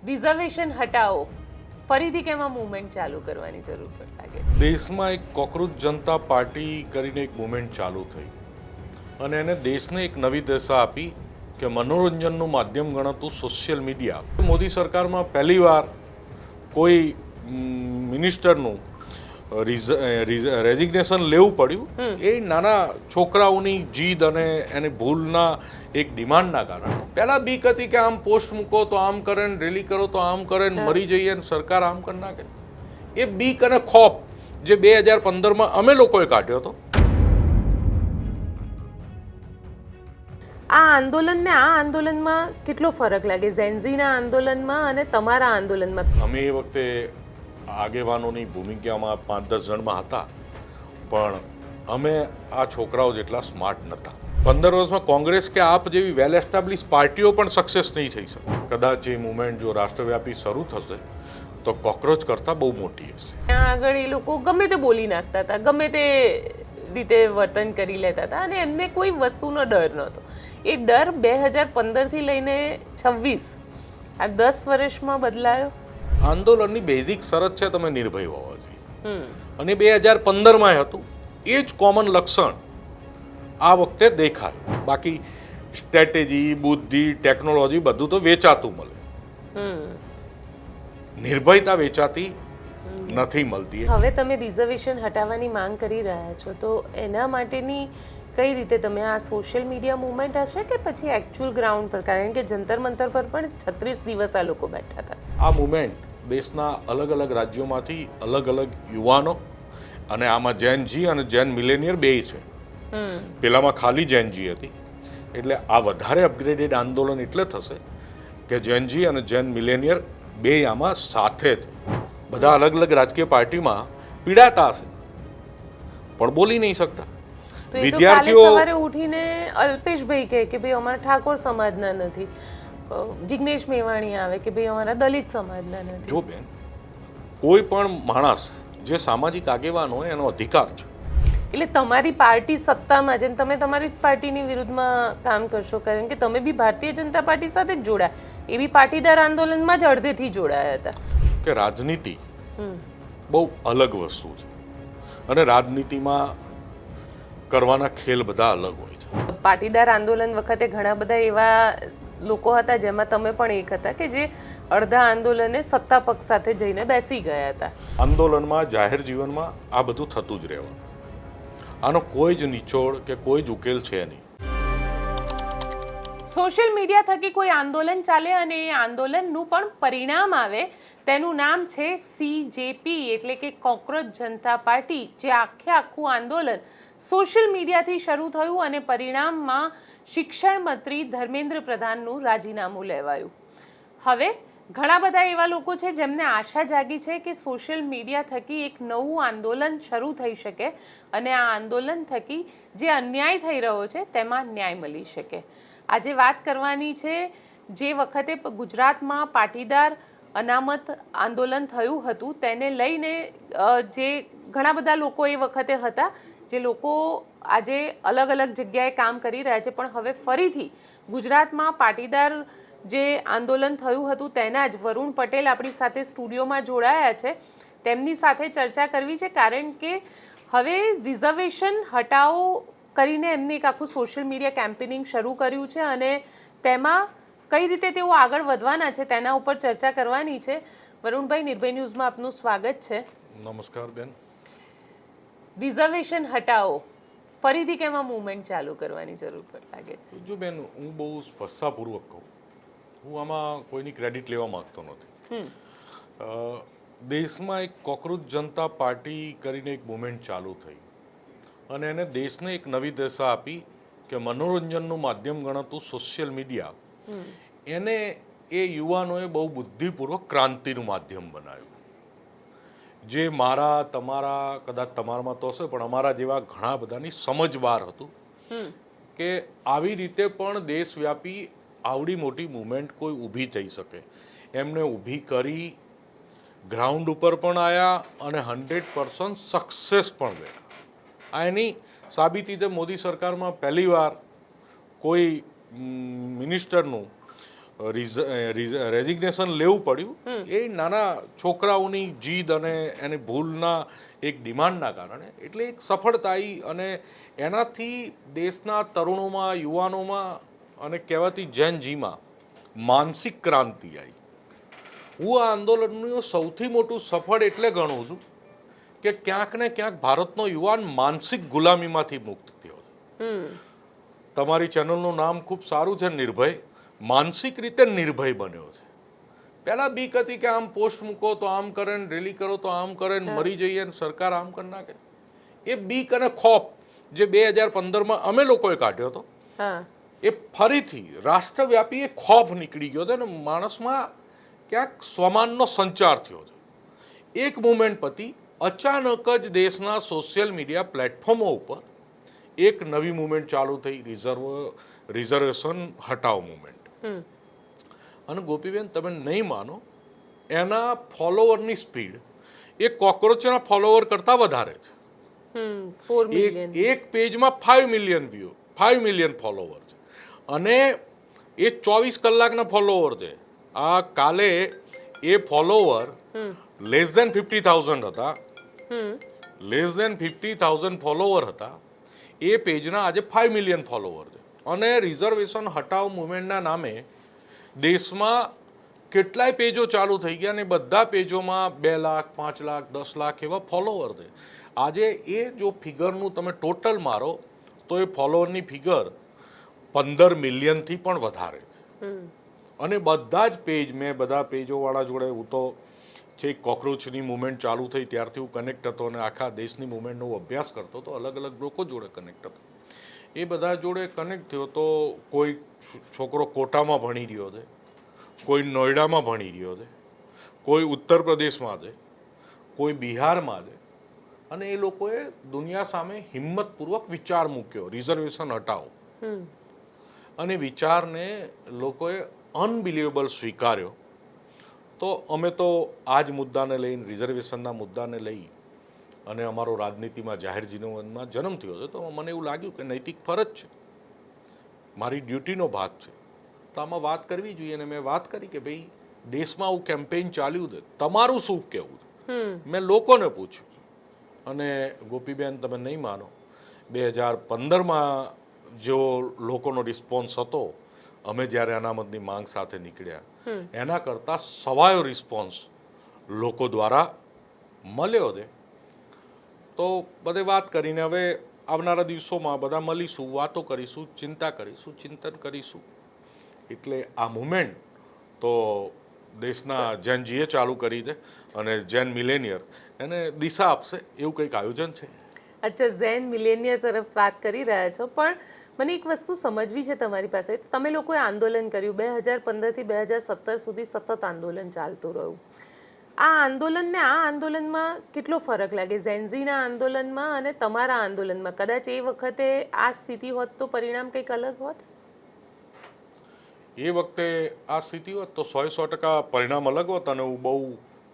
Reservation હટાવો ફરીથી કેમ આ મૂવમેન્ટ ચાલુ કરવાની જરૂર લાગે? દેશમાં એક કોકરોચ જનતા પાર્ટી કરીને એક મુવમેન્ટ ચાલુ થઈ અને એને દેશને એક નવી દિશા આપી કે મનોરંજનનું માધ્યમ ગણાતું સોશિયલ મીડિયા. મોદી સરકારમાં પહેલીવાર કોઈ મિનિસ્ટરનું રેઝિગ્નેશન લેવું પડ્યું એ નાના છોકરાઓની જીદ અને એની ભૂલના એક ડિમાન્ડના કારણે. પહેલા બીક હતી કે આમ પોસ્ટ મૂકો તો આમ કરે ને રેલી કરો તો આમ કરે ને મરી જઈએ ને સરકાર આમ કરી નાખે. એ બીક અને ખોફ જે 2015માં અમે લોકોએ કાઢ્યો હતો. આ આંદોલનને આ આંદોલનમાં કેટલો ફરક લાગે ઝેન્ઝીના આંદોલનમાં અને તમારા આંદોલનમાં? અમે એ વખતે આગેવાનોની ભૂમિકામાં 5-10 જણમાં હતા, પણ અમે આ છોકરાઓ જેટલા સ્માર્ટ નહોતા. 15 વર્ષમાં કોંગ્રેસ કે આપ જેવી વેલ એસ્ટાબ્લિશ પાર્ટીઓ પણ સક્સેસ નહીં થઈ શકે. કદાચ એ મુવમેન્ટ જો રાષ્ટ્રવ્યાપી શરૂ થશે તો કોકરોચ કરતાં બહુ મોટી હશે. ત્યાં આગળ એ લોકો ગમે તે બોલી નાખતા હતા, ગમે તે રીતે વર્તન કરી લેતા હતા અને એમને કોઈ વસ્તુનો ડર નહોતો. એ ડર 2015થી લઈને 26 આ 10 વર્ષમાં બદલાયો. આંદોલનની બેઝિક શરત છે તમે નિર્ભય હોવા જોઈએ, અને 2015માં હતું. એ જ કોમન લક્ષણ આ વખતે દેખાય. બાકી સ્ટ્રેટેજી, બુદ્ધિ, ટેકનોલોજી બધું તો વેચાતું મળે, નિર્ભયતા વેચાતી નથી મળતી. હવે તમે રિઝર્વેશન હટાવવાની માંગ કરી રહ્યા છો, તો એના માટેની કઈ રીતે તમે આ સોશિયલ મીડિયા મૂવમેન્ટ હશે કે પછી એકચ્યુઅલ ગ્રાઉન્ડ પર? કારણ કે જંતર મંતર પર પણ 36 દિવસ આ લોકો બેઠા હતા. આ મુવમેન્ટ દેશના અલગ અલગ રાજ્યોમાંથી અલગ અલગ યુવાનો, અને આમાં જેન જી અને જેન મિલેનિયર બે છે. પેલામાં ખાલી જેન જી હતી, એટલે આ વધારે અપગ્રેડેડ આંદોલન એટલે થશે કે જેન જી અને જેન મિલેનિયર બે આમાં સાથે છે. બધા અલગ અલગ રાજકીય પાર્ટીમાં પીડાતા હશે પણ બોલી નહીં શકતા. વિદ્યાર્થીઓ સવારે ઉઠીને અલ્પેશભાઈ કહે કે ભાઈ અમારા ઠાકોર સમાજના નથી, જિગ્નેશ મેવાણી આવે કે ભાઈ અમારા દલિત સમાજના નથી. જો બેન, કોઈ પણ માણસ જે સામાજિક આગેવાન હોય એનો અધિકાર છે. એટલે તમારી પાર્ટી સત્તામાં છે, તમે તમારી પાર્ટીની વિરુદ્ધમાં કામ કરશો, કારણ કે તમે બી ભારતીય જનતા પાર્ટી સાથે જ જોડાયા, એ બી પાટીદાર આંદોલનમાં જ અડધેથી જોડાયા હતા. કે રાજનીતિ બહુ અલગ વસ્તુ છે, અને રાજનીતિમાં કરવાના ખેલ બધા અલગ હોય છે. પાટીદાર આંદોલન વખતે ઘણા બધા એવા લોકો હતા, જેમાં તમે પણ એક હતા, કે જે અડધા આંદોલને સત્તા પક્ષ સાથે જઈને બેસી ગયા હતા. આંદોલનમાં, જાહેર જીવનમાં આ બધું થતું જ રહેવાનું. આનો કોઈ જ નિચોડ કે કોઈ જ ઉકેલ છે નહીં. સોશિયલ મીડિયા થકી કોઈ આંદોલન ચાલે અને એ આંદોલનનું પણ પરિણામ આવે, તેનું નામ છે CJP, એટલે કે કોકરોચ જનતા પાર્ટી. જે આખું આંદોલન સોશિયલ મીડિયાથી શરૂ થયું અને પરિણામમાં શિક્ષણ મંત્રી ધર્મેન્દ્ર પ્રધાનનું રાજીનામું લેવાયું. હવે ઘણા બધા એવા લોકો છે જેમને આશા જાગી છે કે સોશિયલ મીડિયા થકી એક નવું આંદોલન શરૂ થઈ શકે અને આ આંદોલન થકી જે અન્યાય થઈ રહ્યો છે તેમાં ન્યાય મળી શકે. આજે વાત કરવાની છે જે વખતે ગુજરાતમાં પાટીદાર અનામત આંદોલન થયું હતું તેને લઈને જે ઘણા બધા લોકો એ વખતે હતા, જે લોકો આજે અલગ અલગ જગ્યાએ કામ કરી રહ્યા છે, પણ હવે ફરીથી ગુજરાતમાં પાટીદાર જે આંદોલન થયું હતું તેના જ વરુણ પટેલ આપણી સાથે સ્ટુડિયોમાં જોડાયા છે. તેમની સાથે ચર્ચા કરવી છે, કારણ કે હવે રિઝર્વેશન હટાવો કરીને એમને એક આખું સોશિયલ મીડિયા કેમ્પેનિંગ શરૂ કર્યું છે અને તેમાં કઈ રીતે તેઓ આગળ વધવાના છે તેના ઉપર ચર્ચા કરવાની છે. વરુણભાઈ, નિર્ભય ન્યૂઝમાં આપનું સ્વાગત છે. નમસ્કાર બેન. રિઝર્વેશન હટાવો ફરીથી કેમ આ મૂવમેન્ટ ચાલુ કરવાની જરૂર લાગે છે? જો બેન, હું બહુ સ્પષ્ટતાપૂર્વક કહું, હું આમાં કોઈની ક્રેડિટ લેવા માંગતો નથી. દેશમાં એક કોકરોચ જનતા પાર્ટી કરીને એક મુવમેન્ટ ચાલુ થઈ અને એને દેશને એક નવી દિશા આપી કે મનોરંજનનું માધ્યમ ગણાતું સોશિયલ મીડિયા, એને એ યુવાનોએ બહુ બુદ્ધિપૂર્વક ક્રાંતિનું માધ્યમ બનાવ્યું. જે મારા, તમારા, કદાચ તમારામાં તો હશે, પણ અમારા જેવા ઘણા બધાની સમજ બહાર હતું કે આવી રીતે પણ દેશવ્યાપી આવડી મોટી મુવમેન્ટ કોઈ ઊભી થઈ શકે. એમને ઊભી કરી, ગ્રાઉન્ડ ઉપર પણ આવ્યા અને 100% સક્સેસ પણ ગયા. આ એની સાબિતી છે. મોદી સરકારમાં પહેલીવાર કોઈ મિનિસ્ટરનું રેઝિગ્નેશન લેવું પડ્યું એ નાના છોકરાઓની જીદ અને એની ભૂલના એક ડિમાન્ડના કારણે. એટલે એક સફળતા આવી અને એનાથી દેશના તરુણોમાં, યુવાનોમાં અને કહેવાતી જૈનજીમાં માનસિક ક્રાંતિ આવી. હું આ આંદોલનનું સૌથી મોટું સફળ એટલે ગણું છું કે ક્યાંક ને ક્યાંક ભારતનો યુવાન માનસિક ગુલામીમાંથી મુક્ત થયો છે. તમારી ચેનલનું નામ ખૂબ સારું છે, નિર્ભય. માનસિક રીતે નિર્ભય બન્યો છે. પહેલા બીક હતી કે આમ પોસ્ટ મૂકો તો આમ કરે ને, રેલી કરો તો આમ કરે ને, મરી જઈએ ને સરકાર આમ કરી નાખે. એ બીક અને ખોફ જે 2015માં અમે લોકોએ કાઢ્યો હતો, એ ફરીથી રાષ્ટ્રવ્યાપી એ ખોફ નીકળી ગયો છે અને માણસમાં ક્યાંક સ્વમાનનો સંચાર થયો છે. એક મુવમેન્ટ પતી, અચાનક જ દેશના સોશિયલ મીડિયા પ્લેટફોર્મો ઉપર એક નવી મુવમેન્ટ ચાલુ થઈ, રિઝર્વેશન હટાવ મુવમેન્ટ. અને ગોપીબેન, તમે નહીં માનો, એના ફોલોવરની સ્પીડ એ કોક્રોચના ફોલોવર કરતાં વધારે છે. એક પેજમાં 5 મિલિયન વ્યૂ, 5 મિલિયન ફોલોવર છે અને એ 24 કલાકના ફોલોવર છે. આ કાલે એ ફોલોવર લેસ ધેન 50,000 હતા, લેસ ધેન 50,000 ફોલોવર હતા. એ પેજના આજે 5 મિલિયન ફોલોવર છે. અને રિઝર્વેશન હટાવ મુવમેન્ટના નામે દેશમાં કેટલાય પેજો ચાલુ થઈ ગયા અને બધા પેજોમાં 2 લાખ, 5 લાખ, 10 લાખ એવા ફોલોવર છે. આજે એ જો ફિગરનું તમે ટોટલ મારો તો એ ફોલોવરની ફિગર 15 મિલિયનથી પણ વધારે છે. અને બધા જ પેજ, મેં બધા પેજોવાળા જોડે, હું તો જે કોકરોચની મુવમેન્ટ ચાલુ થઈ ત્યારથી હું કનેક્ટ હતો અને આખા દેશની મુવમેન્ટનો અભ્યાસ કરતો હતો, અલગ અલગ લોકો જોડે કનેક્ટ હતો. એ બધા જોડે કનેક્ટ થયો તો કોઈ છોકરો કોટામાં ભણી રહ્યો છે, કોઈ નોઈડામાં ભણી રહ્યો છે, કોઈ ઉત્તર પ્રદેશમાં છે, કોઈ બિહારમાં છે. અને એ લોકોએ દુનિયા સામે હિંમતપૂર્વક વિચાર મૂક્યો, રિઝર્વેશન હટાવો. અને વિચારને લોકોએ અનબિલિવેબલ સ્વીકાર્યો. તો અમે તો આ જ મુદ્દાને લઈને, રિઝર્વેશનના મુદ્દાને લઈ અને અમારો રાજનીતિમાં, જાહેર જીવનમાં જન્મ થયો છે. તો મને એવું લાગ્યું કે નૈતિક ફરજ છે, મારી ડ્યુટીનો ભાગ છે, તો આમાં વાત કરવી જોઈએ. અને મેં વાત કરી કે ભાઈ, દેશમાં આવું કેમ્પેઇન ચાલ્યું છે, તમારું શું કહેવું છે? મેં લોકોને પૂછ્યું. અને ગોપીબેન, તમે નહીં માનો, 2015માં જો લોકોનો રિસ્પોન્સ હતો, અમે જ્યારે અનામતની માંગ સાથે નીકળ્યા, એના કરતાં સવાયો રિસ્પોન્સ લોકો દ્વારા મળ્યો છે. તો બધે વાત કરીને હવે આવનારા દિવસોમાં બધા મળીશું, વાતો કરીશું, ચિંતા કરીશું, ચિંતન કરીશું. એટલે આ મુવમેન્ટ તો દેશના જૈનજીએ ચાલુ કરી છે અને જૈન મિલેનિયર એને દિશા આપશે, એવું કંઈક આયોજન છે. અચ્છા, ઝેન મિલેનિયર તરફ વાત કરી રહ્યા છો, પણ મને એક વસ્તુ સમજવી છે તમારી પાસે. તમે લોકોએ આંદોલન કર્યું 2015થી 2017 સુધી, સતત આંદોલન ચાલતું રહ્યું. આ આંદોલનને આ આંદોલનમાં કેટલો ફરક લાગે, ઝેન્ઝીના આંદોલનમાં અને તમારા આંદોલનમાં? કદાચ એ વખતે આ સ્થિતિ હોત તો પરિણામ કંઈક અલગ હોત? એ વખતે આ સ્થિતિ હોત તો 100% પરિણામ અલગ હોત. અને હું બહુ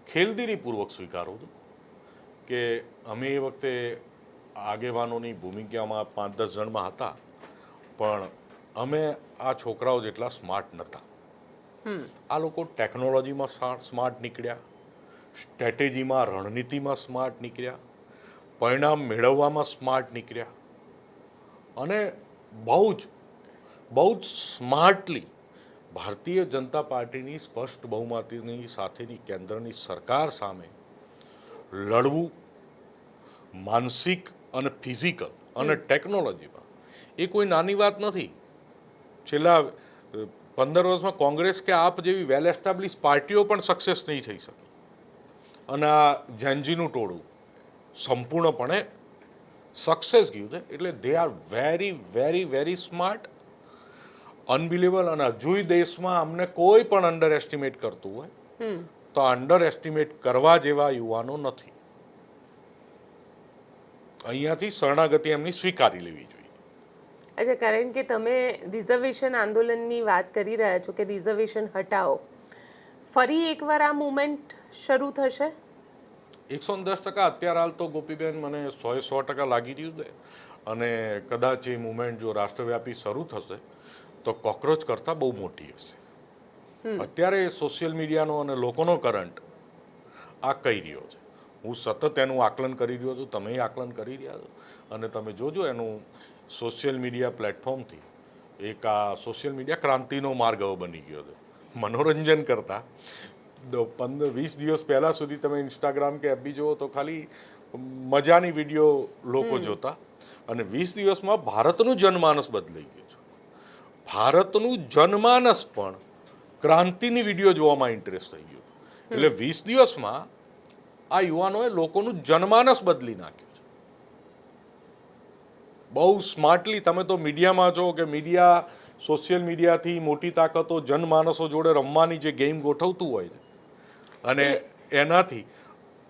ખેલદીલીપૂર્વક સ્વીકારું છું કે અમે એ વખતે આગેવાનોની ભૂમિકામાં 5-10 જણમાં હતા, પણ અમે આ છોકરાઓ જેટલા સ્માર્ટ નહોતા. આ લોકો ટેકનોલોજીમાં સ્માર્ટ નીકળ્યા, સ્ટ્રેટેજીમાં, રણનીતિમાં સ્માર્ટ નીકળ્યા, પરિણામ મેળવવામાં સ્માર્ટ નીકળ્યા. અને બહુ જ સ્માર્ટલી ભારતીય જનતા પાર્ટીની સ્પષ્ટ બહુમતીની સાથેની કેન્દ્રની સરકાર સામે લડવું, માનસિક અને ફિઝિકલ અને ટેકનોલોજીમાં, એ કોઈ નાની વાત નથી. છેલ્લા 15 વર્ષમાં કોંગ્રેસ કે આપ જેવી વેલ એસ્ટાબ્લિશ પાર્ટીઓ પણ સક્સેસ નહીં થઈ શકી. અને આ જૈનજીનું ટોળું સંપૂર્ણપણે સક્સેસ ગયું છે. એટલે they are very very very smart, unbelievable. અને હજુય દેશમાં અમને કોઈ પણ અંડર એસ્ટિમેટ કરતું હોય તો અંડર એસ્ટિમેટ કરવા જેવા યુવાનો નથી. અહીંયાથી શરણાગતિ એમની સ્વીકારી લેવી જોઈએ. અચ્છા, કારણ કે તમે રિઝર્વેશન આંદોલનની વાત કરી રહ્યા છો કે રિઝર્વેશન હટાવો, ફરી એકવાર આ મુવમેન્ટ શરૂ થશે? 110% અત્યારે હાલ તો ગોપીબેન મને 100% લાગી રહ્યું છે. અને કદાચ એ મુવમેન્ટ જો રાષ્ટ્રવ્યાપી શરૂ થશે તો કોકરોચ કરતાં બહુ મોટી હશે. અત્યારે સોશિયલ મીડિયાનો અને લોકોનો કરંટ આ કહી રહ્યો છે. હું સતત એનું આકલન કરી રહ્યો છું, તમે આકલન કરી રહ્યા છો, અને તમે જોજો એનું સોશિયલ મીડિયા પ્લેટફોર્મથી એક આ સોશિયલ મીડિયા ક્રાંતિનો માર્ગ હવે બની ગયો છે. મનોરંજન કરતાં 15-20 દિવસ પહેલાં સુધી તમે ઇન્સ્ટાગ્રામ કે એફબી જુઓ તો ખાલી મજાની વિડીયો લોકો જોતા, અને 20 દિવસમાં ભારતનું જનમાનસ બદલાઈ ગયું છે. ભારતનું જનમાનસ પણ ક્રાંતિની વિડીયો જોવામાં ઇન્ટરેસ્ટ થઈ ગયો. એટલે 20 દિવસમાં આ યુવાનોએ લોકોનું જનમાનસ બદલી નાખ્યું છે. બહુ સ્માર્ટલી તમે તો મીડિયામાં છો કે મીડિયા સોશિયલ મીડિયાથી મોટી તાકાતો જનમાનસો જોડે રમવાની જે ગેમ ગોઠવતું હોય છે, અને એનાથી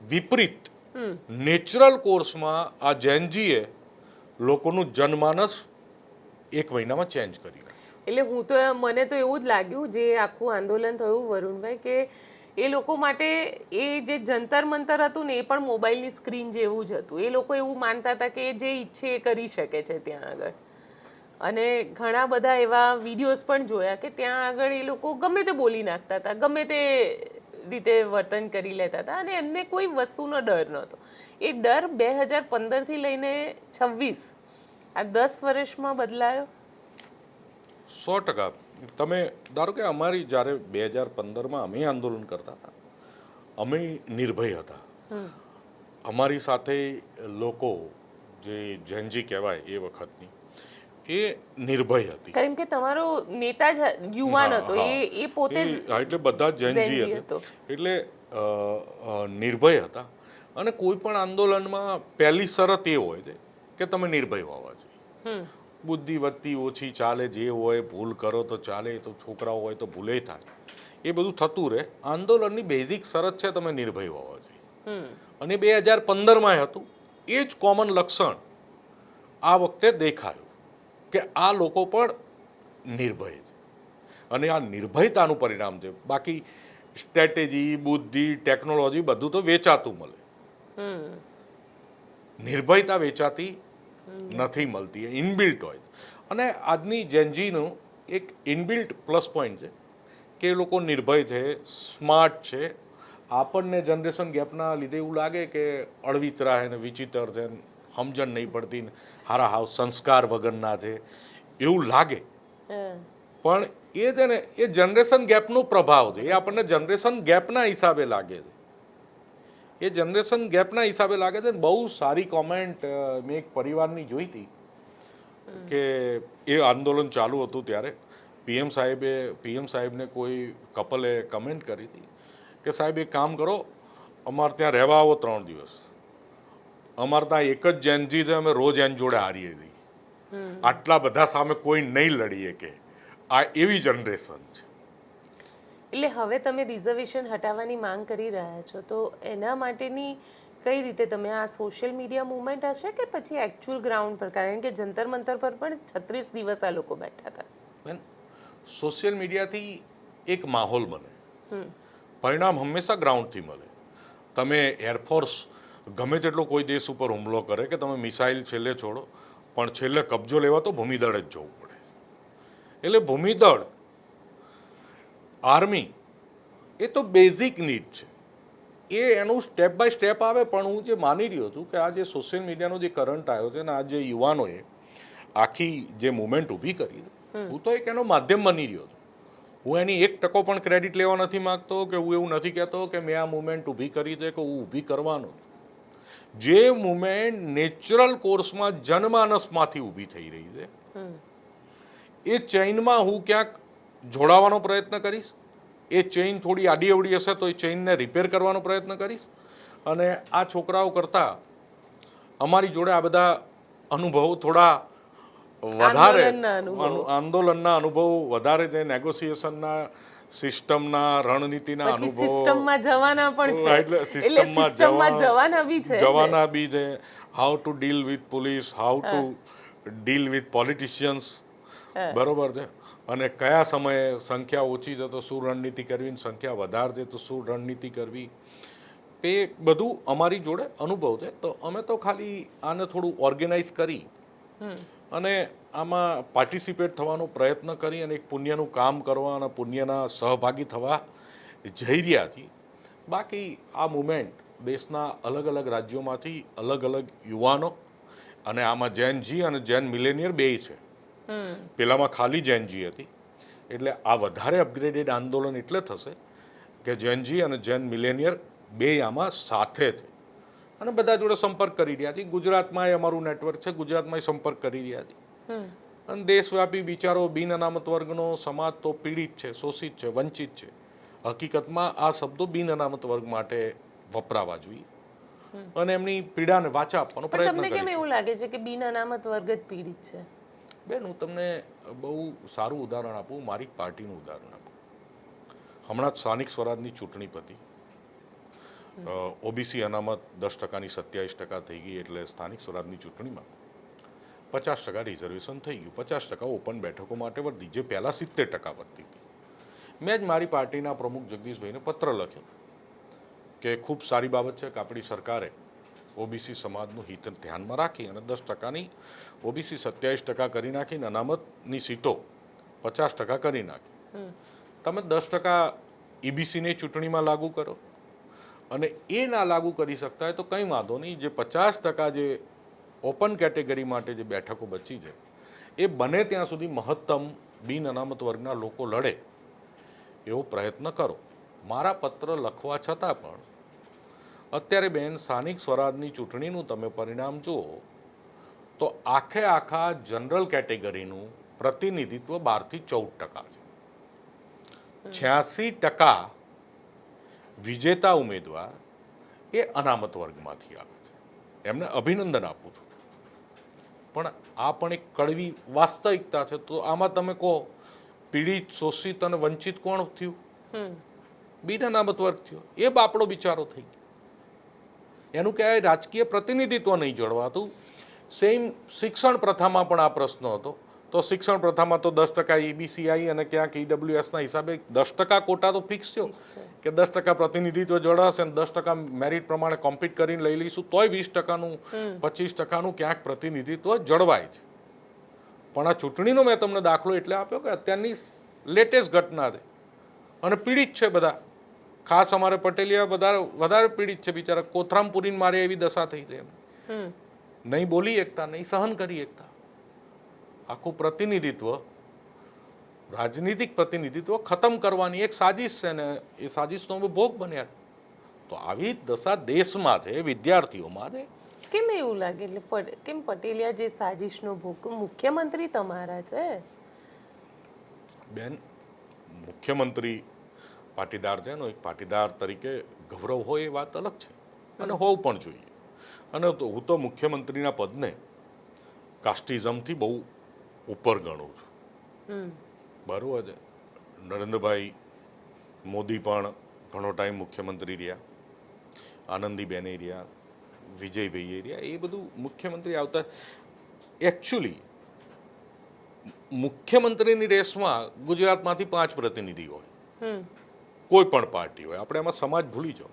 વિપરીત નેચરલ કોર્સમાં આ જેનજીએ લોકોનું જનમાનસ એક મહિનામાં ચેન્જ કરી નાખ્યું. એટલે મને તો એવું જ લાગ્યું જે આખું આંદોલન થયું વરુણભાઈ, કે એ લોકો માટે એ જે જંતર મંતર હતું ને એ પણ મોબાઈલની સ્ક્રીન જેવું જ હતું. એ લોકો એવું માનતા હતા કે જે ઈચ્છે એ કરી શકે છે ત્યાં આગળ. અને ઘણા બધા એવા વિડીયોઝ પણ જોયા કે ત્યાં આગળ એ લોકો ગમે તે બોલી નાખતા હતા, ગમે તે રીતે વર્તન કરી લેતા હતા, અને એમને કોઈ વસ્તુનો ડર નહોતો. એ ડર 2015થી લઈને 26 આ 10 વર્ષમાં બદલાયો. 100%. તમે ધારો કે અમારી જ્યારે 2015માં અમે આંદોલન કરતા હતા, અમે નિર્ભય હતા. અમારી સાથે લોકો જે જેનજી કહેવાય એ વખતની, એ નિર્ભય હતી. કારણ કે તમારો નેતા જ યુવાન હતો, એ પોતે એટલે બધા જેનજી હતા, એટલે નિર્ભય હતા. અને કોઈ પણ આંદોલનમાં પહેલી શરત એ હોય છે કે તમે નિર્ભય હોવા જોઈએ. બુદ્ધિ વધતી ઓછી ચાલે, જે હોય ભૂલ કરો તો ચાલે, તો છોકરાઓ હોય તો ભૂલે થાય, એ બધું થતું રહે. આંદોલનની બેઝિક શરત છે તમે નિર્ભય હોવા જોઈએ. અને 2015માં હતું એ જ કોમન લક્ષણ આ વખતે દેખાયું કે આ લોકો પણ નિર્ભય છે, અને આ નિર્ભયતાનું પરિણામ છે. બાકી સ્ટ્રેટેજી, બુદ્ધિ, ટેકનોલોજી બધું તો વેચાતું મળે, નિર્ભયતા વેચાતી નથી મળતી, એ ઇનબિલ્ટ હોય. અને આજની જેનજીનું એક ઇનબિલ્ટ પ્લસ પોઈન્ટ છે કે એ લોકો નિર્ભય છે, સ્માર્ટ છે. આપણને જનરેશન ગેપના લીધે એવું લાગે કે અળવિતરા છે ને વિચિત્ર છે, સમજણ નહીં પડતી, હારા હાવ સંસ્કાર વગરના છે એવું લાગે. પણ એ છે ને એ જનરેશન ગેપનો પ્રભાવ છે. એ આપણને જનરેશન ગેપના હિસાબે લાગે છે. એ જનરેશન ગેપના હિસાબે લાગે છે. બહુ સારી કોમેન્ટ મેં એક પરિવારની જોઈ હતી કે એ આંદોલન ચાલુ હતું ત્યારે પીએમ સાહેબને કોઈ કપલે કમેન્ટ કરી હતી કે સાહેબ એક કામ કરો, અમારે ત્યાં રહેવા આવો 3 દિવસ. અમારે ત્યાં એક જ જેનજી છે, અમે રોજ એન જોડે હારીએ છીએ. આટલા બધા સામે કોઈ નહીં લડીએ કે આ એવી જનરેશન છે. એટલે હવે તમે રિઝર્વેશન હટાવવાની માંગ કરી રહ્યા છો, તો એના માટેની કઈ રીતે તમે આ સોશિયલ મીડિયા મુવમેન્ટ હશે કે પછી એકચ્યુઅલ ગ્રાઉન્ડ પર? કારણ કે જંતર મંતર પર પણ 36 દિવસ આ લોકો બેઠા હતા. બેન, સોશિયલ મીડિયાથી એક માહોલ બને, પરિણામ હંમેશા ગ્રાઉન્ડથી મળે. તમે એરફોર્સ ગમે તેટલો કોઈ દેશ ઉપર હુમલો કરે કે તમે મિસાઇલ છેલ્લે છોડો, પણ છેલ્લે કબજો લેવા તો ભૂમિદળ જ જવું પડે. એટલે ભૂમિદળ, આર્મી, એ તો બેઝિક નીડ છે. એ એનું સ્ટેપ બાય સ્ટેપ આવે. પણ હું જે માની રહ્યો છું કે આ જે સોશિયલ મીડિયાનો જે કરંટ આવ્યો છે ને, આ જે યુવાનોએ આખી જે મુવમેન્ટ ઊભી કરી, હું તો એક એનો માધ્યમ બની રહ્યો છું. હું એની 1% પણ ક્રેડિટ લેવા નથી માગતો, કે હું એવું નથી કહેતો કે મેં આ મુવમેન્ટ ઊભી કરી છે કે હું ઊભી કરવાનો છું. જે મુવમેન્ટ નેચરલ કોર્સમાં જનમાનસમાંથી ઊભી થઈ રહી છે, એ ચેઇનમાં હું ક્યાંક જોડાવાનો પ્રયત્ન કરીશ. એ ચેઇન થોડી આડી અવડી હશે તો એ ચેઇનને રિપેર કરવાનો પ્રયત્ન કરીશ. અને આ છોકરાઓ કરતાં અમારી જોડે આ બધા અનુભવો થોડા વધારે, આંદોલનના અનુભવો વધારે છે, નેગોશિએશનના, સિસ્ટમના, રણનીતિના અનુભવો, સિસ્ટમમાં જવાના પણ છે. એટલે સિસ્ટમમાં જવાના બી છે. How to deal with police, how to deal with politicians, બરોબર છે. અને કયા સમયે સંખ્યા ઓછી છે તો શું રણનીતિ કરવી, સંખ્યા વધારે છે તો શું રણનીતિ કરવી, તે બધું અમારી જોડે અનુભવ છે. તો અમે તો ખાલી આને થોડું ઓર્ગેનાઇઝ કરી અને આમાં પાર્ટિસિપેટ થવાનો પ્રયત્ન કરી અને એક પુણ્યનું કામ કરવા અને પુણ્યના સહભાગી થવા જઈ રહ્યા છીએ. બાકી આ મુમેન્ટ દેશના અલગ અલગ રાજ્યોમાંથી અલગ અલગ યુવાનો, અને આમાં જેનજી અને જેન મિલેનિયર બેય છે. પેલામાં ખાલી જેનજી હતી, એટલે આ વધારે અપગ્રેડેડ આંદોલન એટલે થશે કે જેનજી અને જેન મિલેનિયર બેય આમાં સાથે છે અને બધા જોડે સંપર્ક કરી રહ્યા છે. ગુજરાતમાં અમારું નેટવર્ક છે, ગુજરાતમાં સંપર્ક કરી રહ્યા છે. અને દેશવ્યાપી વિચારો બિન અનામત વર્ગનો સમાજ તો પીડિત છે, શોષિત છે, વંચિત છે. હકીકતમાં આ શબ્દો બિન અનામત વર્ગ માટે વપરાવા જોઈએ અને એમની પીડાને વાચા આપવાનો પ્રયત્ન તમને કેમ કરીશું. એવું લાગે છે કે બિન અનામત વર્ગ જ પીડિત છે? બેન, હું તમને બહુ સારું ઉદાહરણ આપું, મારી પાર્ટીનું ઉદાહરણ આપું. હમણાં જ સ્થાનિક સ્વરાજની ચૂંટણી પતી, ઓબીસી અનામત 10%ની 27% થઈ ગઈ, એટલે સ્થાનિક સ્વરાજની ચૂંટણીમાં 50% રિઝર્વેશન થઈ ગયું, 50% ઓપન બેઠકો માટે વર્તી, જે પહેલાં 70% વર્તી હતી. મેં જ મારી પાર્ટીના પ્રમુખ જગદીશભાઈને પત્ર લખ્યો કે ખૂબ સારી બાબત છે કે આપણી સરકારે ઓબીસી સમાજનું હિત ધ્યાનમાં રાખી અને 10%ની ઓબીસી 27% કરી નાખીને અનામતની સીટો 50% કરી નાખી. તમે 10% ઈબીસીને ચૂંટણીમાં લાગુ કરો, અને એ ના લાગુ કરી શકતા હોય તો કંઈ વાંધો નહીં, જે 50% જે ઓપન કેટેગરી માટે જે બેઠકો બચી છે એ બને ત્યાં સુધી મહત્તમ બિન અનામત વર્ગના લોકો લડે એવો પ્રયત્ન કરો. મારા પત્ર લખવા છતાં પણ અત્યારે બેન સ્થાનિક સ્વરાજની ચૂંટણીનું તમે પરિણામ જુઓ તો આખે આખા જનરલ કેટેગરીનું પ્રતિનિધિત્વ 12 થી 14% છે. 86% વિજેતા ઉમેદવાર એ અનામત વર્ગમાંથી આવે છે. એમને અભિનંદન આપું છું, પણ આ પણ એક કડવી વાસ્તવિકતા છે. તો આમાં તમે કહો પીડિત, શોષિત અને વંચિત કોણ થયું? બિન અનામત વર્ગ થયો. એ બાપડો બિચારો થઈ ગયો. એનું કહેવાય રાજકીય પ્રતિનિધિત્વ નહીં જળવાતું. સેમ શિક્ષણ પ્રથામાં પણ આ પ્રશ્ન હતો. તો શિક્ષણ પ્રથામાં તો 10% ઈબીસીઆઈ અને ક્યાંક ઈડબ્લ્યુએસના હિસાબે 10% કોટા તો ફિક્સ થયો કે 10% પ્રતિનિધિત્વ જળવાશે અને 10% મેરિટ પ્રમાણે કોમ્પિટ કરીને લઈ લઈશું, તોય 20%નું 25%નું ક્યાંક પ્રતિનિધિત્વ જળવાય છે. પણ આ ચૂંટણીનો મેં તમને દાખલો એટલે આપ્યો કે અત્યારની લેટેસ્ટ ઘટના છે અને પીડિત છે બધા. ખાસ અમારે પટેલિયા વધારે પીડિત છે બિચારા. કોથરામ પૂરીને મારે એવી દશા થઈ છે એમ. નહીં બોલી એકતા, નહીં સહન કરી એકતા. આખું પ્રતિનિધિત્વ, રાજનીતિક પ્રતિનિધિત્વ ખતમ કરવાની એક સાજિશ છે ને એ સાજિશનો ભોગ બન્યા. તો આવી દશા દેશમાં છે, વિદ્યાર્થીઓમાં છે. કેમ એવું લાગે? એટલે કેમ પટેલિયા જે સાજિશનો ભોગ? મુખ્યમંત્રી તમારા છે બેન. મુખ્યમંત્રી પાટીદાર છે, એનો એક પાટીદાર તરીકે ગૌરવ હોય એ વાત અલગ છે અને હોવું પણ જોઈએ. અને હું તો મુખ્યમંત્રીના પદને કાસ્ટિઝમથી બહુ ઉપર ગણું છું. બરાબર છે. નરેન્દ્રભાઈ મોદી પણ ઘણો ટાઈમ મુખ્યમંત્રી રહ્યા, આનંદીબેને રહ્યા, વિજયભાઈએ રહ્યા. એ બધું મુખ્યમંત્રી આવતા. એકચ્યુઅલી મુખ્યમંત્રીની રેસમાં ગુજરાતમાંથી 5 પ્રતિનિધિ હોય, કોઈ પણ પાર્ટી હોય. આપણે એમાં સમાજ ભૂલી જાઓ.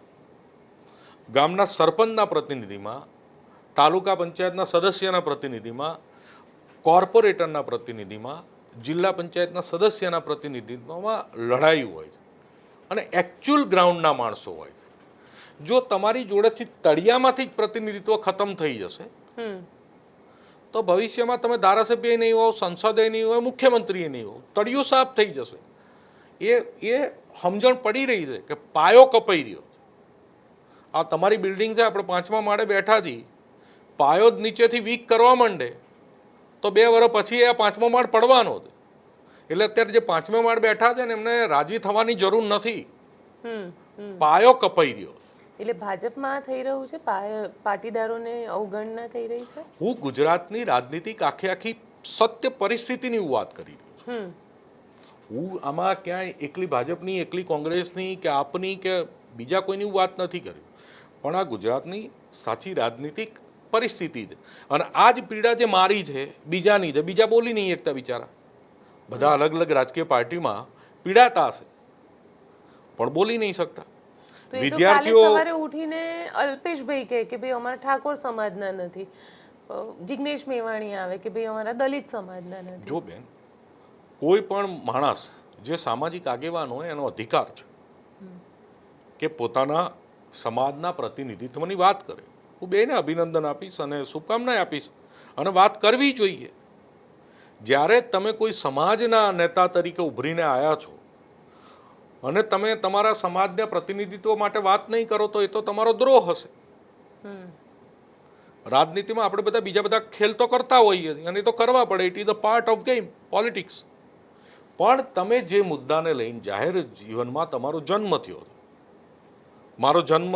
ગામના સરપંચના પ્રતિનિધિમાં, તાલુકા પંચાયતના સદસ્યના પ્રતિનિધિમાં, કોર્પોરેટરના પ્રતિનિધિમાં, જિલ્લા પંચાયતના સદસ્યના પ્રતિનિધિત્વમાં લડાઈ હોય છે અને એકચ્યુઅલ ગ્રાઉન્ડના માણસો હોય છે. જો તમારી જોડેથી તળિયામાંથી જ પ્રતિનિધિત્વ ખતમ થઈ જશે તો ભવિષ્યમાં તમે ધારાસભ્ય નહીં હોવ, સંસદે નહીં હોય, મુખ્યમંત્રીએ નહીં હોવ, તળિયું સાફ થઈ જશે. એ સમજણ પડી રહી છે કે પાયો કપાઈ રહ્યો. આ તમારી બિલ્ડિંગ છે, આપણે 5મા માળે બેઠા છીએ, પાયો જ નીચેથી વીક કરવા માંડે તો 2 વર્ષ પછી આ 5મો માળ પડવાનો છે. એટલે અત્યારે જે 5મા માળ બેઠા છે ને એમને રાજી થવાની જરૂર નથી. પાયો કપાઈ રહ્યો. એટલે ભાજપમાં થઈ રહ્યું છે, પાટીદારોને અવગણના થઈ રહી છે. હું ગુજરાતની રાજનીતિક આખી સત્ય પરિસ્થિતિની વાત કરી રહ્યો છું. હું આમાં ક્યાંય એકલી ભાજપની, એકલી કોંગ્રેસની કે આપની કે બીજા કોઈની વાત નથી કરી, પણ આ ગુજરાતની સાચી રાજનીતિક પરિસ્થિતિ છે. અને આ જ પીડા જે મારી છે બીજાની છે. બીજા બોલી નહીં એકતા બિચારા. બધા અલગ અલગ રાજકીય પાર્ટીમાં પીડાતા હશે પણ બોલી નહીં શકતા. વિદ્યાર્થીઓ સવારે ઉઠીને અલ્પેશભાઈ કહે કે ભાઈ અમારા ઠાકોર સમાજના નથી, જિગ્નેશ મેવાણી આવે કે ભાઈ અમારા દલિત સમાજના નથી. જો બેન, કોઈ પણ માણસ જે સામાજિક આગેવાન હોય એનો અધિકાર છે કે પોતાના સમાજના પ્રતિનિધિત્વની વાત કરે. હું બેને અભિનંદન આપીશ અને શુભકામનાએ આપીશ અને વાત કરવી જોઈએ. જ્યારે તમે કોઈ સમાજના નેતા તરીકે ઉભરીને આવ્યા છો અને તમે તમારા સમાજના પ્રતિનિધિત્વ માટે વાત નહીં કરો તો એ તો તમારો દ્રોહ હશે. રાજનીતિમાં આપણે બધા બીજા બધા ખેલ તો કરતા હોઈએ અને એ તો કરવા પડે. It is a part of game politics. પણ તમે જે મુદ્દાને લઈને જાહેર જીવનમાં તમારો જન્મ થયો, મારો જન્મ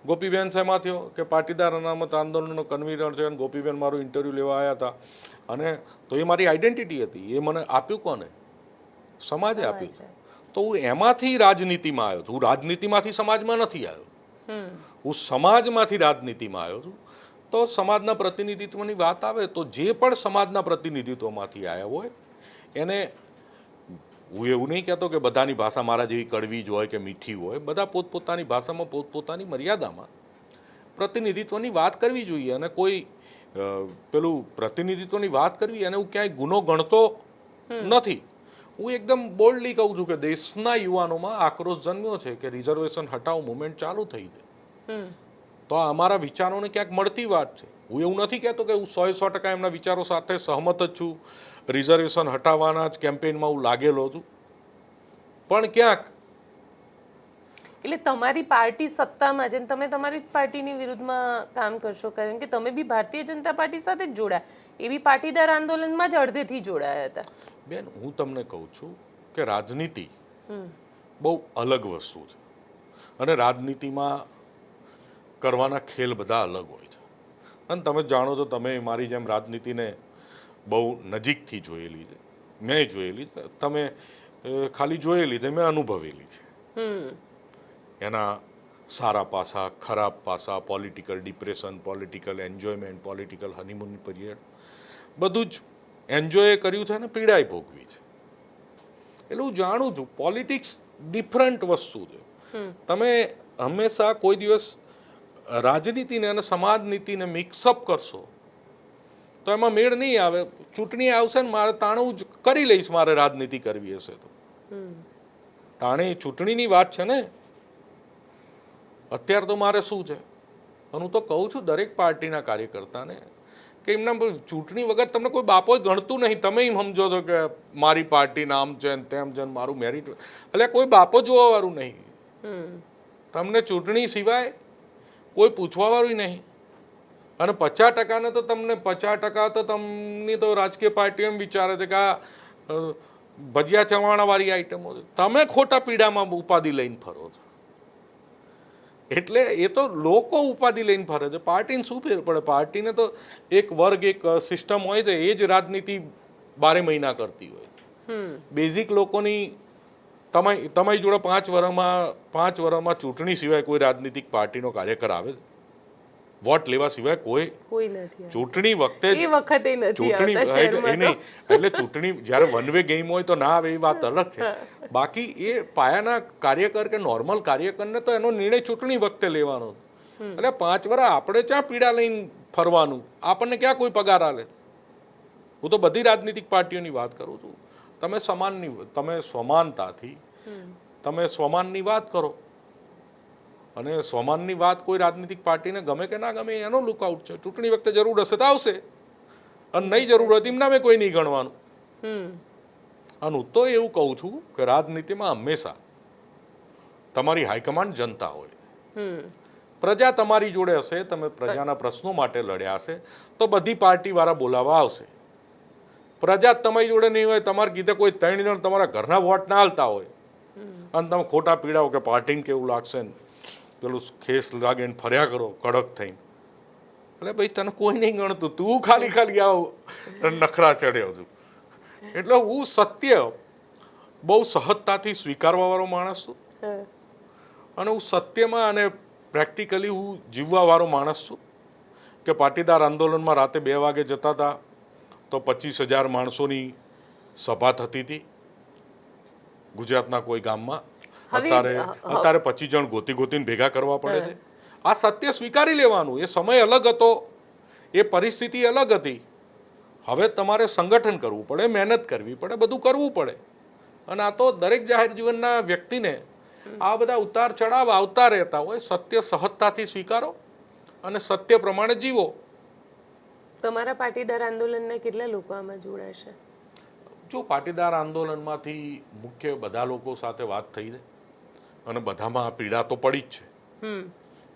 ગોપીબેન શેમાં થયો કે પાટીદાર અનામત આંદોલનનો કન્વીનર છે અને ગોપીબેન મારું ઇન્ટરવ્યૂ લેવા આવ્યા હતા અને તો એ મારી આઈડેન્ટિટી હતી. એ મને આપ્યું કોને? સમાજે આપ્યું. તો હું એમાંથી રાજનીતિમાં આવ્યો છું. હું રાજનીતિમાંથી સમાજમાં નથી આવ્યો. હું સમાજમાંથી રાજનીતિમાં આવ્યો છું. તો સમાજના પ્રતિનિધિત્વની વાત આવે તો જે પણ સમાજના પ્રતિનિધિત્વમાંથી આવ્યા હોય એને, હું એવું નહીં કહેતો કે બધાની ભાષા મારા જેવી કડવી જ હોય કે મીઠી હોય. બધા પોતપોતાની ભાષામાં પોતપોતાની મર્યાદામાં પ્રતિનિધિત્વની વાત કરવી જોઈએ. અને કોઈ પેલું પ્રતિનિધિત્વની વાત કરવી એને હું ક્યાંય ગુનો ગણતો નથી. હું એકદમ બોલ્ડલી કહું છું કે દેશના યુવાનોમાં આક્રોશ જન્મ્યો છે કે રિઝર્વેશન હટાવો મુવમેન્ટ ચાલુ થઈ છે. તો આ અમારા વિચારોને ક્યાંક મળતી વાત છે. હું એવું નથી કહેતો કે હું 100% એમના વિચારો સાથે સહમત જ છું. રિઝર્વેશન હટાવવાના જ કેમ્પેઇનમાં હું લાગેલો છું. પણ ક્યાંક એટલે તમારી પાર્ટી સત્તામાં છે ને તમે તમારી પાર્ટીની વિરુદ્ધમાં કામ કરશો, કારણ કે તમે બી ભારતીય જનતા પાર્ટી સાથે જ જોડાયા. એ બી પાટીદાર આંદોલનમાં જ અડધેથી જોડાયા હતા. બેન, હું તમને કહું છું કે રાજનીતિ બહુ અલગ વસ્તુ છે અને રાજનીતિમાં કરવાના ખેલ બધા અલગ હોય છે. અને તમે જાણો છો, તમે મારી જેમ રાજનીતિને બહુ નજીકથી જોયેલી છે. મેં જોયેલી, તમે ખાલી જોયેલી છે, મેં અનુભવેલી છે. એના સારા પાસા, ખરાબ પાસા, political depression, political enjoyment, political honeymoon period, બધું જ એન્જોય કર્યું છે અને પીડાઈ ભોગવી છે. એટલે હું જાણું છું પોલિટિક્સ ડિફરન્ટ વસ્તુ છે. તમે હંમેશા કોઈ દિવસ રાજનીતિને અને સમાજ નીતિને મિક્સઅપ કરશો તો એમાં મેળ નહીં આવે. ચૂંટણી આવશે ને મારે તાણે હું જ કરી લઈશ. મારે રાજનીતિ કરવી હશે તો તાણે ચૂંટણીની વાત છે ને. અત્યારે તો મારે શું છે, અને હું તો કહું છું દરેક પાર્ટીના કાર્યકર્તાને કે એમના ચૂંટણી વગર તમને કોઈ બાપો ગણતું નહીં. તમે એમ સમજો છો કે મારી પાર્ટી નામ છે ને તેમ છે, મારું મેરિટ, એટલે કોઈ બાપો જોવા વાળું નહીં. તમને ચૂંટણી સિવાય કોઈ પૂછવા વાળું નહીં. અને 50% તો તમને 50% તો તમની તો રાજકીય પાર્ટીઓ એમ વિચારે છે કે આ ભજીયા ચવાણા વાળી આઈટમો છે. તમે ખોટા પીડામાં ઉપાધિ લઈને ફરો છો. એટલે એ તો લોકો ઉપાધિ લઈને ફરે છે. પાર્ટીને શું ફેર પડે? પાર્ટીને તો એક વર્ગ, એક સિસ્ટમ હોય છે, એ જ રાજનીતિ 12 મહિના કરતી હોય. બેઝિક લોકોની તમારી જોડે 5 વર્ષમાં ચૂંટણી સિવાય કોઈ રાજનીતિક પાર્ટીનો કાર્યકર આવે છે? વોટ લેવા સિવાય કોઈ નથી. ચૂંટણી વખતે એ વખતે નથી આવતા એ નહીં. એટલે ચૂંટણી જ્યારે વન વે ગેમ હોય તો ના આવે, એ વાત અલગ છે. બાકી એ પાયાના કાર્યકર કે નોર્મલ કાર્યકરને તો એનો નિર્ણય ચૂંટણી વખતે લેવાનો. એટલે 5 વર્ષ આપણે ક્યાં પીડા લઈને ફરવાનું? આપણને ક્યાં કોઈ પગાર આલે? હું તો બધી રાજનીતિક પાર્ટીઓની વાત કરું છું. તમે સમાનતાથી તમે સ્વમાનની વાત કરો. અને સ્વમાનની વાત કોઈ રાજનીતિક પાર્ટીને ગમે કે ના ગમે એનો લુકઆઉટ છે. ચૂંટણી વખતે જરૂર હશે તો આવશે, અને નહીં જરૂર હતી એમના મેં કોઈ નહીં ગણવાનું. અને હું તો એવું કહું છું કે રાજનીતિમાં હંમેશા તમારી હાઈકમાન્ડ જનતા હોય. પ્રજા તમારી જોડે હશે, તમે પ્રજાના પ્રશ્નો માટે લડ્યા હશે તો બધી પાર્ટીવાળા બોલાવવા આવશે. પ્રજા તમારી જોડે નહીં હોય, તમારે કીધે કોઈ 3 જણ તમારા ઘરના વોટ ના હાલતા હોય અને તમે ખોટા પીડાવો કે પાર્ટીને કેવું લાગશે ને પેલું ખેસ લાગે ને ફર્યા કરો કડક થઈને. એટલે ભાઈ તને કોઈ નહીં ગણતું, તું ખાલી આવ નખરા ચડ્યો છું. એટલે હું સત્ય બહુ સહજતાથી સ્વીકારવા વાળો માણસ છું અને હું સત્યમાં અને પ્રેક્ટિકલી હું જીવવા વાળો માણસ છું. કે પાટીદાર આંદોલનમાં રાતે 2 વાગે જતા હતા તો 25,000 માણસોની સભા થતી હતી ગુજરાતના કોઈ ગામમાં. અત્યારે 25 જણ ગોતીને ભેગા કરવા પડે છે. આ સત્ય સ્વીકારી લેવાનું. એ સમય અલગ હતો, એ પરિસ્થિતિ અલગ હતી. હવે તમારે સંગઠન કરવું પડે, મહેનત કરવી પડે, બધું કરવું પડે. અને આ તો દરેક જાહેર જીવનના વ્યક્તિને આ બધા ઉતાર ચઢાવ આવતા રહેતા હોય. સત્ય સહજતાથી સ્વીકારો અને સત્ય પ્રમાણે જીવો. તમારા પાટીદાર આંદોલનના કેટલા લોકો આમાં જોડાશે? જો પાટીદાર આંદોલનમાંથી મુખ્ય બધા લોકો સાથે વાત થઈ છે અને બધામાં પીડા તો પડી જ છે,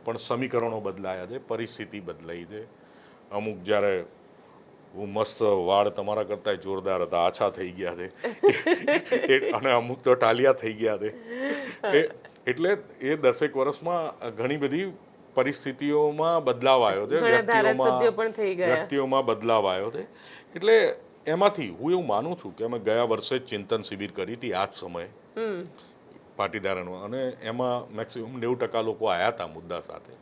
પણ સમીકરણો બદલાયા છે, પરિસ્થિતિ બદલાઈ છે. અમુક જ્યારે હું મસ્ત વાળ તમારા કરતા જોરદાર હતા, આછા થઈ ગયા છે અને અમુક તો ટાલિયા થઈ ગયા છે. એટલે એ 10 વર્ષમાં ઘણી બધી પરિસ્થિતિઓમાં બદલાવ આવ્યો છે, વ્યક્તિઓમાં બદલાવ આવ્યો છે. એટલે એમાંથી હું એવું માનું છું કે અમે ગયા વર્ષે જ ચિંતન શિબિર કરી હતી આ જ સમયે પાટીદારોનો, અને એમાં મેક્સિમમ 90% લોકો આવ્યા હતા મુદ્દા સાથે.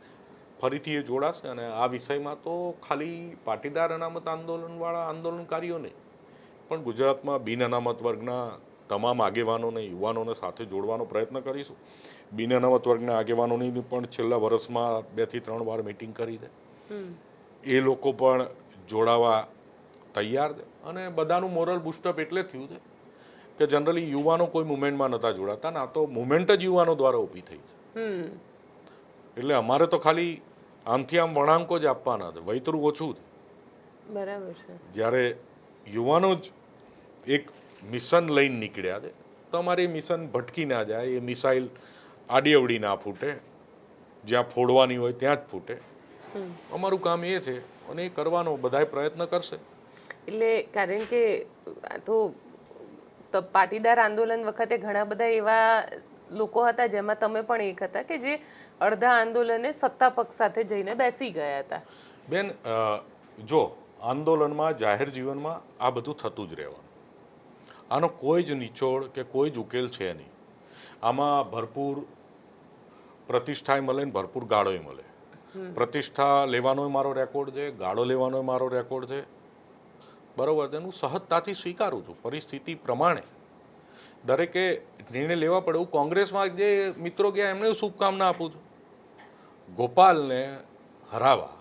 ફરીથી એ જોડાશે અને આ વિષયમાં તો ખાલી પાટીદાર અનામત આંદોલનવાળા આંદોલનકારીઓ નહીં, પણ ગુજરાતમાં બિન અનામત વર્ગના તમામ આગેવાનોને, યુવાનોને સાથે જોડવાનો પ્રયત્ન કરીશું. બિન અનામત વર્ગના આગેવાનોની પણ છેલ્લા વર્ષમાં 2 થી 3 વાર મિટિંગ કરી છે. એ લોકો પણ જોડાવા તૈયાર છે. અને બધાનું મોરલ બુસ્ટઅપ એટલે થયું છે કે જનરલી યુવાનો કોઈ મુવમેન્ટમાં નહોતા જોડાતા ને આ તો મુવમેન્ટ જ યુવાનો દ્વારા ઊભી થઈ છે. એટલે અમારે તો ખાલી આમથી આમ વળાંકો જ આપવાના છે, વૈતરું ઓછું છે. બરાબર છે. જ્યારે યુવાનો જ એક મિશન લઈને નીકળ્યા છે તો અમારે એ મિશન ભટકી ના જાય, એ મિસાઇલ આડી અવડી ના ફૂટે, જ્યાં ફોડવાની હોય ત્યાં જ ફૂટે. અમારું કામ એ છે અને એ કરવાનો બધાએ પ્રયત્ન કરશે. એટલે કારણ કે આ તો પાટીદાર આંદોલન વખતે ઘણા બધા એવા લોકો હતા જેમાં તમે પણ એક હતા કે જે અડધા આંદોલને સત્તા પક્ષ સાથે જઈને બેસી ગયા હતા. બેન, જો આંદોલનમાં, જાહેર જીવનમાં આ બધું થતું જ રહેવાનું. આનો કોઈ જ નિચોડ કે કોઈ જ ઉકેલ છે નહીં. આમાં ભરપૂર પ્રતિષ્ઠાએ મળે ને ભરપૂર ગાળોય મળે. પ્રતિષ્ઠા લેવાનો મારો રેકોર્ડ છે, ગાળો લેવાનો મારો રેકોર્ડ છે. બરોબર, તેનું સહજતાથી સ્વીકારું છું. પરિસ્થિતિ પ્રમાણે દરેકે નિર્ણય લેવા પડે. હું કોંગ્રેસમાં જે મિત્રો ગયા એમને શુભકામના આપું છું. ગોપાલને હરાવા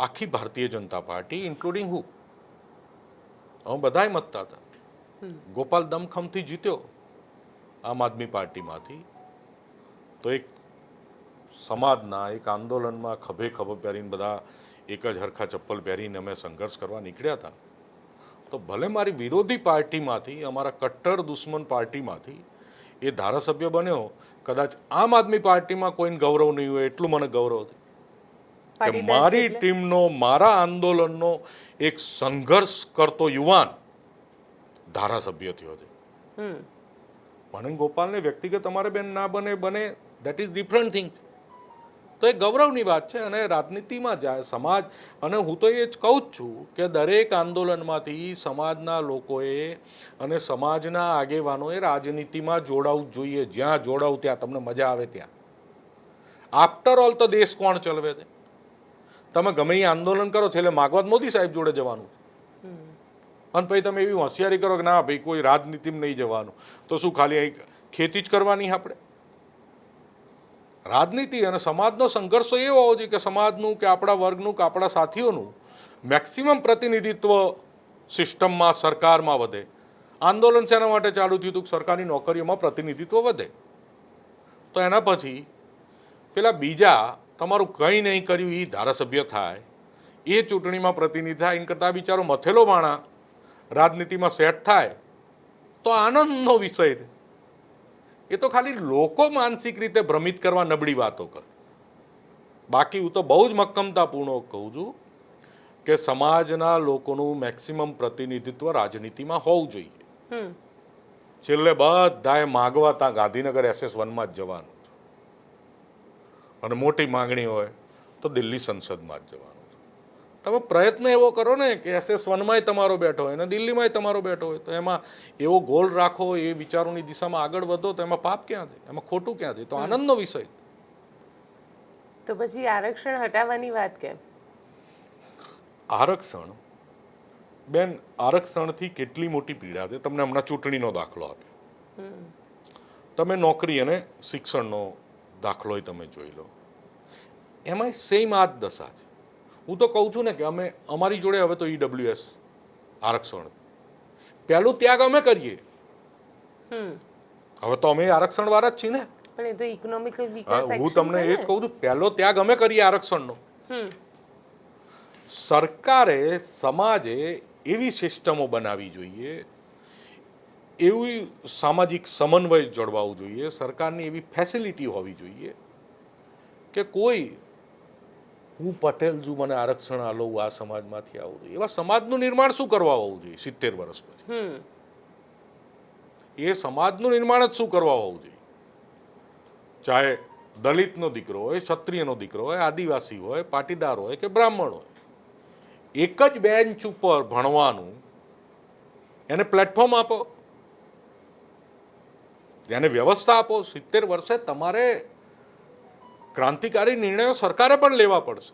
આખી ભારતીય જનતા પાર્ટી ઇન્ક્લુડિંગ હું, અમે બધાય મતતા હતા. ગોપાલ દમખમથી જીત્યો આમ આદમી પાર્ટીમાંથી. તો એક સમાજના એક આંદોલનમાં ખભે ખભ પહેરીને બધા એક જ હરખા ચપ્પલ પહેરીને અમે સંઘર્ષ કરવા નીકળ્યા હતા. તો ભલે મારી વિરોધી પાર્ટીમાંથી, અમારા કટ્ટર દુશ્મન પાર્ટીમાંથી એ ધારાસભ્ય બન્યો, કદાચ આમ આદમી પાર્ટીમાં કોઈને ગૌરવ નહીં હોય એટલું મને ગૌરવ છે કે મારી ટીમનો, મારા આંદોલનનો એક સંઘર્ષ કરતો યુવાન ધારાસભ્ય થયો છે. મને ગોપાલને વ્યક્તિગત અમારે બેન ના બને દેટ ઇઝ ડિફરન્ટ થિંગ. તો એ ગૌરવની વાત છે. અને રાજનીતિમાં જાય સમાજ, અને હું તો એ જ કહું જ છું કે દરેક આંદોલનમાંથી સમાજના લોકોએ અને સમાજના આગેવાનોએ રાજનીતિમાં જોડાવું જોઈએ. જ્યાં જોડાવું ત્યાં તમને મજા આવે ત્યાં. આફ્ટર ઓલ તો દેશ કોણ ચલાવે છે? તમે ગમે એ આંદોલન કરો છો એટલે માગવાદ મોદી સાહેબ જોડે જવાનું, અને પછી તમે એવી હોશિયારી કરો કે ના ભાઈ કોઈ રાજનીતિમાં નહીં જવાનું, તો શું ખાલી ખેતી જ કરવાની? આપણે રાજનીતિ અને સમાજનો સંઘર્ષ એવો હોવો જોઈએ કે સમાજનું કે આપણા વર્ગનું કે આપણા સાથીઓનું મેક્સિમમ પ્રતિનિધિત્વ સિસ્ટમમાં, સરકારમાં વધે. આંદોલન શેના માટે ચાલુ થયું હતું? સરકારી નોકરીઓમાં પ્રતિનિધિત્વ વધે. તો એના પછી પેલા બીજા તમારું કંઈ નહીં કર્યું એ ધારાસભ્ય થાય, એ ચૂંટણીમાં પ્રતિનિધિ થાય, એમ કરતાં બિચારો મથેલો માણા રાજનીતિમાં સેટ થાય તો આનંદનો વિષય છે. એ તો ખાલી લોકો માનસિક રીતે ભ્રમિત કરવા નબળી વાતો કરે. બાકી હું તો બહુ જ મક્કમતાપૂર્ણ કહું છું કે સમાજના લોકોનું મેક્સિમમ પ્રતિનિધિત્વ રાજનીતિમાં હોવું જોઈએ. છેલ્લે બધાએ માગવા ત્યાં ગાંધીનગર SS1માં જ જવાનું, અને મોટી માંગણી હોય તો દિલ્હી સંસદમાં જ જવાનું. તમે પ્રયત્ન એવો કરો ને કે SS1માંય તમારો બેઠો હોય અને દિલ્હીમાંય તમારો બેઠો હોય, તો એમાં એવો ગોલ રાખો, એ વિચારોની દિશામાં આગળ વધો, તો એમાં પાપ ક્યાં છે? એમાં ખોટું ક્યાં છે? તો આનંદનો વિષય. તો પછી આરક્ષણ હટાવવાની વાત કેમ? આરક્ષણ, બેન, આરક્ષણથી કેટલી મોટી પીડા છે. તમને હમણાં ચૂંટણીનો દાખલો આપ્યો. તમે નોકરી અને શિક્ષણનો દાખલોય તમે જોઈ લો. એમાંય સેમ આ જ દશા છે. હું તો કહું છું ને કે અમે અમારી જોડે હવે તો ઈડબ્લ્યુએસ આરક્ષણ પહેલું ત્યાગ અમે કરીએ. હવે તો અમે આરક્ષણ વાળા જ છીએ ને. પણ એ તો ઇકોનોમિકલ વિકાસ હું તમને એ જ કહું છું, પહેલો ત્યાગ અમે કરીએ આરક્ષણનો. સરકારે સમાજે એવી સિસ્ટમો બનાવવી જોઈએ, એવી સામાજિક સમન્વય જળવાવું જોઈએ, સરકારની એવી ફેસિલિટી હોવી જોઈએ કે કોઈ હું પટેલ છું મને આરક્ષણ આલો આ સમાજમાંથી આવું જોઈએ. એવા સમાજનું નિર્માણ શું કરવા હોવું જોઈએ 70 વર્ષ પછી? એ સમાજનું નિર્માણ જ શું કરવા હોવું જોઈએ? ચાહે દલિતનો દીકરો હોય, ક્ષત્રિયનો દીકરો હોય, આદિવાસી હોય, પાટીદાર હોય કે બ્રાહ્મણ હોય, એક જ બેન્ચ ઉપર ભણવાનું, એને પ્લેટફોર્મ આપો, એને વ્યવસ્થા આપો. 70 વર્ષે તમારે ક્રાંતિકારી નિર્ણયો સરકારે પણ લેવા પડશે.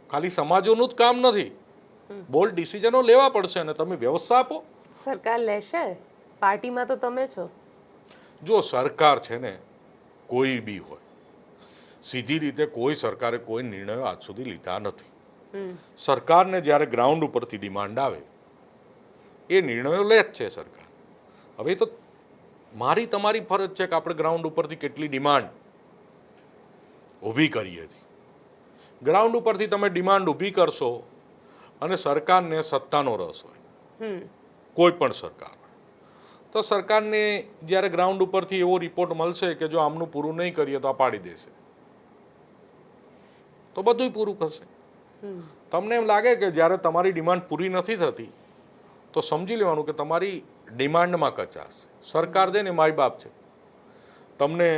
ખાલી સમાજોનું જ કામ નથી, બોલ્ડ ડિસિઝનો લેવા પડશે અને તમે વ્યવસ્થા આપો. સરકાર લેશે, પાર્ટીમાં તો તમે છો. જો સરકાર છે ને કોઈ બી હોય, સીધી રીતે કોઈ સરકારે કોઈ નિર્ણયો આજ સુધી લીધા નથી. સરકારને જ્યારે ગ્રાઉન્ડ ઉપરથી ડિમાન્ડ આવે એ નિર્ણયો લે જ છે સરકાર. હવે તો મારી તમારી ફરજ છે કે આપણે ગ્રાઉન્ડ ઉપરથી કેટલી ડિમાન્ડ ઊભી કરીએ છીએ. ગ્રાઉન્ડ ઉપરથી તમે ડિમાન્ડ ઊભી કરશો અને સરકારને સત્તાનો રસ હોય, કોઈ પણ સરકાર, તો સરકારને જ્યારે ગ્રાઉન્ડ ઉપરથી એવો રિપોર્ટ મળશે કે જો આમનું પૂરું નહીં કરીએ તો આ પાડી દેશે, તો બધું પૂરું કરશે. તમને એમ લાગે કે જ્યારે તમારી ડિમાન્ડ પૂરી નથી થતી તો સમજી લેવાનું કે તમારી ડિમાન્ડમાં કચાશ છે. સરકાર છે ને માય બાપ છે. તમને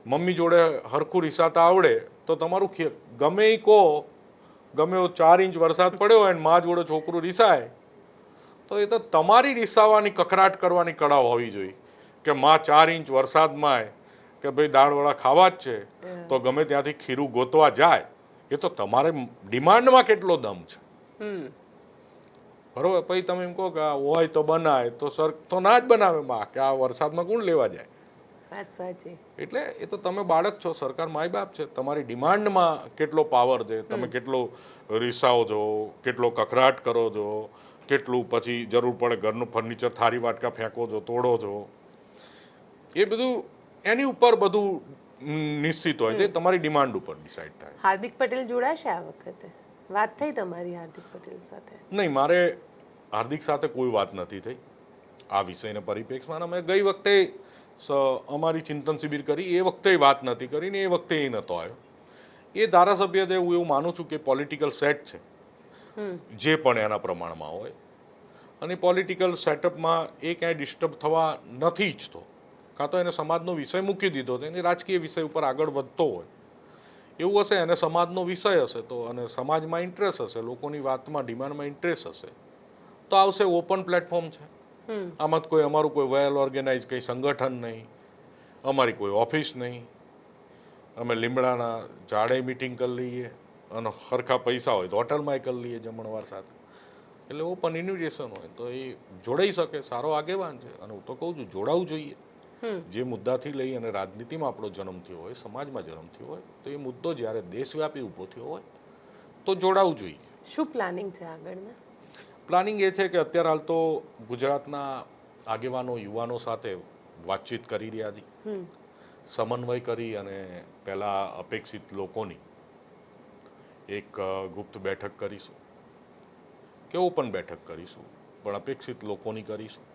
મમ્મી જોડે હરખું રીસાતા આવડે તો તમારું ગમે એ કહો, ગમે એવો 4 ઇંચ વરસાદ પડ્યો હોય ને મા જોડે છોકરું રીસાય તો એ તો તમારી રીસાવાની કકરાટ કરવાની કળા હોવી જોઈએ કે માં 4 ઇંચ વરસાદમાં કે ભાઈ દાળવડા ખાવા જ છે તો ગમે ત્યાંથી ખીરું ગોતવા જાય. એ તો તમારે ડિમાન્ડમાં કેટલો દમ છે, બરોબર? પછી તમે એમ કહો કે આ હોય તો બનાય, તો સર તો ના જ બનાવે માં, કે આ વરસાદમાં કોણ લેવા જાય? એટલે એ તો તમે બાળક છો, સરકાર માય બાપ છે. તમારી ડિમાન્ડમાં કેટલો પાવર છે, તમે કેટલો રીસાઓ છો, કેટલો કકરાટ કરો છો, કેટલું પછી જરૂર પડે ઘરનું ફર્નિચર થારી વાટકા ફેંકો છો, તોડો છો, એ બધું એની ઉપર બધું નિશ્ચિત હોય છે, તમારી ડિમાન્ડ ઉપર ડિસાઇડ થાય. હાર્દિક પટેલ જોડાશે આ વખતે? વાત થઈ તમારી હાર્દિક પટેલ સાથે? નહીં, મારે હાર્દિક સાથે કોઈ વાત નથી થઈ આ વિષયના પરિપ્રેક્ષમાં. અમે ગઈ વખતે અમારી ચિંતન શિબિર કરી, એ વખતે વાત નથી કરી ને એ વખતે એ નહોતો આવ્યો. એ ધારાસભ્ય છે, હું એવું માનું છું કે પોલિટિકલ સેટ છે, જે પણ એના પ્રમાણમાં હોય, અને પોલિટિકલ સેટઅપમાં એ ક્યાંય ડિસ્ટર્બ થવા નથી ઈચ્છતો. કાં તો એને સમાજનો વિષય મૂકી દીધો છે, એને રાજકીય વિષય ઉપર આગળ વધતો હોય એવું હશે, એને સમાજનો વિષય હશે તો, અને સમાજમાં ઇન્ટરેસ્ટ હશે, લોકોની વાતમાં ડિમાન્ડમાં ઇન્ટરેસ્ટ હશે તો આવશે. ઓપન પ્લેટફોર્મ છે, આમાં કોઈ અમારું કોઈ વેલ ઓર્ગેનાઇઝ કંઈ સંગઠન નહીં, અમારી કોઈ ઓફિસ નહીં, અમે લીમડાના ઝાડે મિટિંગ કરી લઈએ અને સરખા પૈસા હોય તો હોટલમાં કરી લઈએ જમણવાર સાથે. એટલે ઓપન ઇન્વિટેશન હોય તો એ જોડાઈ શકે, સારો આગેવાન છે. અને હું તો કહું છું જોડાવું જોઈએ. જે મુદ્દાથી લઈ અને રાજનીતિમાં આપણો જન્મ થયો હોય, સમાજમાં જન્મ થયો હોય, તો એ મુદ્દો જ્યારે દેશવ્યાપી ઊભો થયો હોય તો જોડાવું જોઈએ. શું પ્લાનિંગ છે આગળના? પ્લાનિંગ એ છે કે અત્યારે હાલ તો ગુજરાતના આગેવાનો યુવાનો સાથે વાતચીત કરી રહ્યા છીએ, સમન્વય કરી અને પહેલાં અપેક્ષિત લોકોની એક ગુપ્ત બેઠક કરીશું કે ઓપન બેઠક કરીશું, પણ અપેક્ષિત લોકોની કરીશું.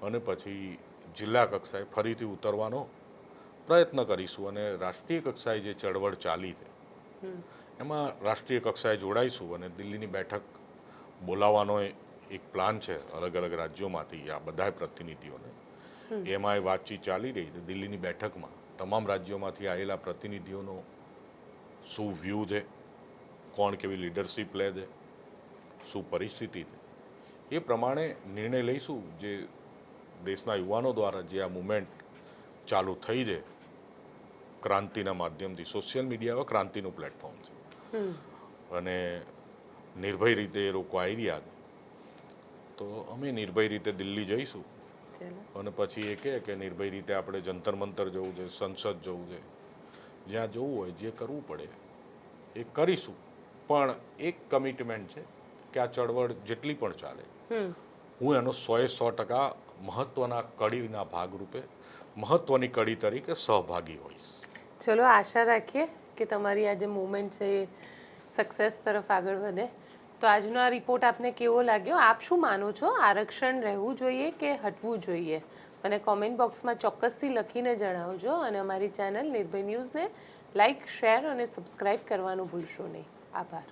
અને પછી જિલ્લા કક્ષાએ ફરીથી ઉતરવાનો પ્રયત્ન કરીશું અને રાષ્ટ્રીય કક્ષાએ જે ચળવળ ચાલી છે એમાં રાષ્ટ્રીય કક્ષાએ જોડાઈશું અને દિલ્હીની બેઠક બોલાવવાનો એક પ્લાન છે અલગ અલગ રાજ્યોમાંથી આ બધા પ્રતિનિધિઓને. એમાં એ વાતચીત ચાલી રહી છે. દિલ્હીની બેઠકમાં તમામ રાજ્યોમાંથી આવેલા પ્રતિનિધિઓનો શું વ્યૂ છે, કોણ કેવી લીડરશીપ લે છે, શું પરિસ્થિતિ છે, એ પ્રમાણે નિર્ણય લઈશું. જે દેશના યુવાનો દ્વારા જે આ મુવમેન્ટ ચાલુ થઈ છે ક્રાંતિના માધ્યમથી, સોશિયલ મીડિયા ક્રાંતિનું પ્લેટફોર્મ છે અને નિર્ભય રીતે એ લોકો આવી રહ્યા છે, તો અમે નિર્ભય રીતે દિલ્હી જઈશું અને પછી એ કહે કે નિર્ભય રીતે આપણે જંતર મંતર જવું છે, સંસદ જવું છે, જ્યાં જવું હોય જે કરવું પડે એ કરીશું. પણ એક કમિટમેન્ટ છે કે આ ચળવળ જેટલી પણ ચાલે હમ હું એનો 100% મહત્વના કડીના ભાગરૂપે મહત્વની કડી તરીકે સહભાગી હોઈશ. ચલો આશા રાખીએ કે તમારી આ જે મુવમેન્ટ છે એ સક્સેસ તરફ આગળ વધે. તો આજનો આ રિપોર્ટ આપને કેવો લાગ્યો? આપ શું માનો છો? આરક્ષણ રહેવું જોઈએ કે હટવું જોઈએ? મને કોમેન્ટ બોક્સમાં ચોક્કસથી લખીને જણાવજો અને અમારી ચેનલ નિર્ભય ન્યૂઝને લાઇક, શેર અને સબસ્ક્રાઇબ કરવાનું ભૂલશો નહીં. આભાર.